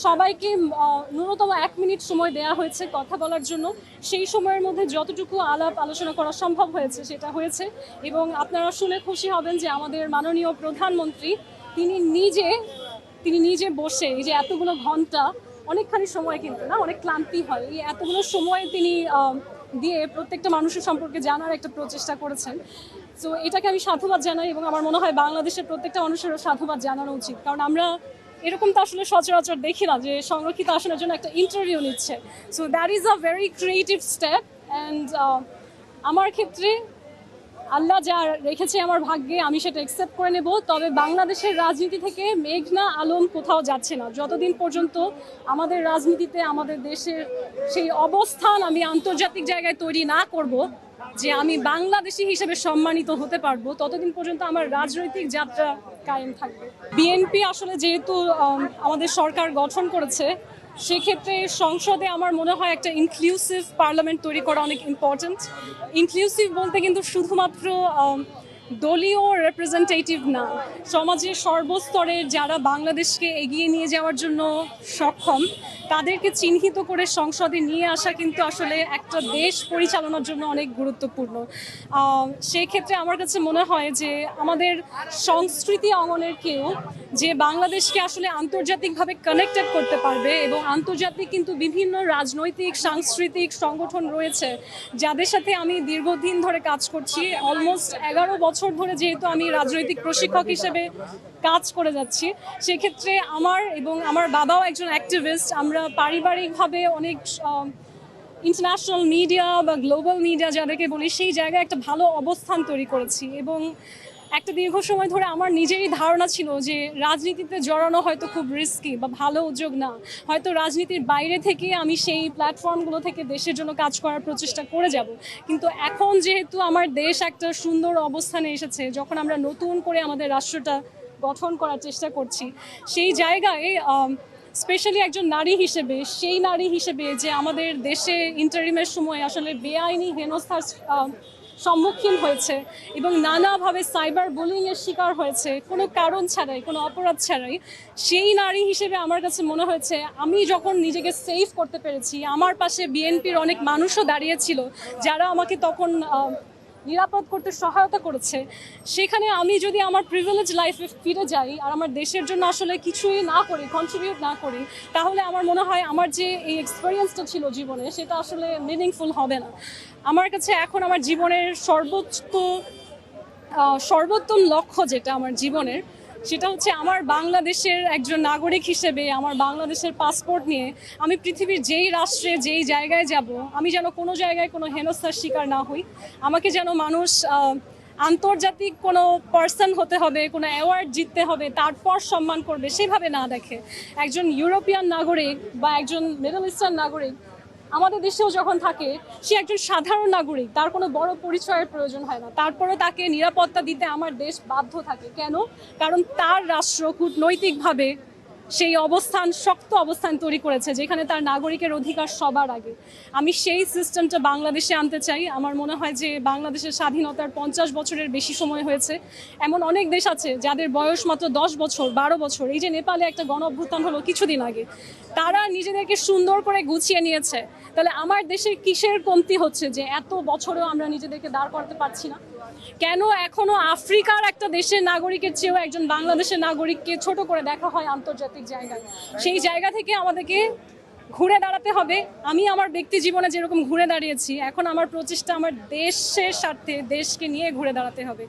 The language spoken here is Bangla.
সবাইকে ন্যূনতম 1 মিনিট সময় দেওয়া হয়েছে কথা বলার জন্য। সেই সময়ের মধ্যে যতটুকু আলাপ আলোচনা করা সম্ভব হয়েছে সেটা হয়েছে, এবং আপনারা শুনে খুশি হবেন যে আমাদের মাননীয় প্রধানমন্ত্রী তিনি নিজে বসে এই যে এতগুলো ঘন্টা, অনেকখানি সময় কিন্তু না, অনেক ক্লান্তি হয়, এই এতগুলো সময় তিনি দিয়ে প্রত্যেকটা মানুষের সম্পর্কে জানার একটা প্রচেষ্টা করেছেন। সো এটাকে আমি সাধুবাদ জানাই, এবং আমার মনে হয় বাংলাদেশের প্রত্যেকটা মানুষেরও সাধুবাদ জানানো উচিত, কারণ আমরা এরকম তো আসলে সচরাচর দেখি না যে সংরক্ষিত আসনের জন্য একটা ইন্টারভিউ নিচ্ছে। So that is a very creative step, and আমার ক্ষেত্রে আল্লাহ যা রেখেছে আমার ভাগ্যে আমি সেটা অ্যাকসেপ্ট করে নেব। তবে বাংলাদেশের রাজনীতি থেকে মেঘনা আলম কোথাও যাচ্ছে না যতদিন পর্যন্ত আমাদের রাজনীতিতে আমাদের দেশের সেই অবস্থান আমি আন্তর্জাতিক জায়গায় তৈরি না করব যে আমি বাংলাদেশি হিসেবে সম্মানিত হতে পারবো, ততদিন পর্যন্ত আমার রাজনৈতিক যাত্রা কায়েম থাকবে। বিএনপি আসলে যেহেতু আমাদের সরকার গঠন করেছে, সেক্ষেত্রে সংসদে আমার মনে হয় একটা ইনক্লুসিভ পার্লামেন্ট তৈরি করা অনেক ইম্পর্ট্যান্ট। ইনক্লুসিভ বলতে কিন্তু শুধুমাত্র দলীয় রিপ্রেজেন্টেটিভ না, সমাজের সর্বস্তরের যারা বাংলাদেশকে এগিয়ে নিয়ে যাওয়ার জন্য সক্ষম তাদেরকে চিহ্নিত করে সংসদে নিয়ে আসা কিন্তু আসলে একটা দেশ পরিচালনার জন্য অনেক গুরুত্বপূর্ণ। সেই ক্ষেত্রে আমার কাছে মনে হয় যে আমাদের সংস্কৃতি অঙ্গনের কেউ যে বাংলাদেশকে আসলে আন্তর্জাতিকভাবে কানেক্টেড করতে পারবে, এবং আন্তর্জাতিক কিন্তু বিভিন্ন রাজনৈতিক সাংস্কৃতিক সংগঠন রয়েছে যাদের সাথে আমি দীর্ঘদিন ধরে কাজ করছি। অলমোস্ট 11 বছর ধরে যেহেতু আমি রাজনৈতিক প্রশিক্ষক হিসেবে কাজ করে যাচ্ছি, সেক্ষেত্রে আমার এবং আমার বাবাও একজন অ্যাক্টিভিস্ট, আমরা পারিবারিকভাবে অনেক ইন্টারন্যাশনাল মিডিয়া বা গ্লোবাল মিডিয়া যাদেরকে বলি সেই জায়গায় একটা ভালো অবস্থান তৈরি করেছি। এবং একটা দীর্ঘ সময় ধরে আমার নিজেরই ধারণা ছিল যে রাজনীতিতে জড়ানো হয়তো খুব রিস্কি বা ভালো উদ্যোগ না, হয়তো রাজনীতির বাইরে থেকে আমি সেই প্ল্যাটফর্মগুলো থেকে দেশের জন্য কাজ করার প্রচেষ্টা করে যাব। কিন্তু এখন যেহেতু আমার দেশ একটা সুন্দর অবস্থানে এসেছে, যখন আমরা নতুন করে আমাদের রাষ্ট্রটা গঠন করার চেষ্টা করছি, সেই জায়গায় স্পেশালি একজন নারী হিসেবে যে আমাদের দেশে ইন্টারিমের সময় আসলে বেআইনি হেনস্থার সম্মুখীন হয়েছে এবং নানাভাবে সাইবার বুলিংয়ের শিকার হয়েছে কোনো কারণ ছাড়াই, কোনো অপরাধ ছাড়াই, সেই নারী হিসেবে আমার কাছে মনে হয়েছে আমি যখন নিজেকে সেফ করতে পেরেছি, আমার পাশে বিএনপির অনেক মানুষও দাঁড়িয়েছিল যারা আমাকে তখন নিরাপদ করতে সহায়তা করেছে, সেখানে আমি যদি আমার প্রিভিলেজ লাইফে ফিরে যাই আর আমার দেশের জন্য আসলে কিছুই না করি, কন্ট্রিবিউট না করি, তাহলে আমার মনে হয় আমার যে এই এক্সপেরিয়েন্সটা ছিল জীবনে সেটা আসলে মিনিংফুল হবে না। আমার কাছে এখন আমার জীবনের সর্বোত্তম লক্ষ্য যেটা আমার জীবনের, সেটা হচ্ছে আমার বাংলাদেশের একজন নাগরিক হিসেবে আমার বাংলাদেশের পাসপোর্ট নিয়ে আমি পৃথিবীর যেই রাষ্ট্রে যেই জায়গায় যাব, আমি যেন কোনো জায়গায় কোনো হেনস্থার শিকার না হই। আমাকে যেন মানুষ আন্তর্জাতিক কোনো পার্সন হতে হবে, কোনো অ্যাওয়ার্ড জিততে হবে তারপর সম্মান করবে সেভাবে না দেখে, একজন ইউরোপিয়ান নাগরিক বা একজন মিডল ইস্টার্ন নাগরিক আমাদের দেশেও যখন থাকে, সে একজন সাধারণ নাগরিক, তার কোনো বড় পরিচয়ের প্রয়োজন হয় না, তারপরে তাকে নিরাপত্তা দিতে আমার দেশ বাধ্য থাকে। কেন? কারণ তার রাষ্ট্র কূটনৈতিকভাবে সেই শক্ত অবস্থান তৈরি করেছে যেখানে তার নাগরিকের অধিকার সবার আগে। আমি সেই সিস্টেমটা বাংলাদেশে আনতে চাই। আমার মনে হয় যে বাংলাদেশের স্বাধীনতার 50 বছরের বেশি সময় হয়েছে, এমন অনেক দেশ আছে যাদের বয়স মাত্র 10 বছর 12 বছর। এই যে নেপালে একটা গণ অভ্যুত্থান হলো কিছুদিন আগে, তারা নিজেদেরকে সুন্দর করে গুছিয়ে নিয়েছে। তাহলে আমার দেশের কিসের কমতি হচ্ছে যে এত বছরেও আমরা নিজেদেরকে দাঁড় করাতে পারছি না? কেন এখনো আফ্রিকার একটা দেশের নাগরিকের চেয়েও একজন বাংলাদেশের নাগরিককে ছোট করে দেখা হয় আন্তর্জাতিক জায়গায়? সেই জায়গা থেকে আমাদেরকে ঘুরে দাঁড়াতে হবে। আমি আমার ব্যক্তি জীবনে যেরকম ঘুরে দাঁড়িয়েছি, এখন আমার প্রচেষ্টা আমার দেশের স্বার্থে দেশকে নিয়ে ঘুরে দাঁড়াতে হবে।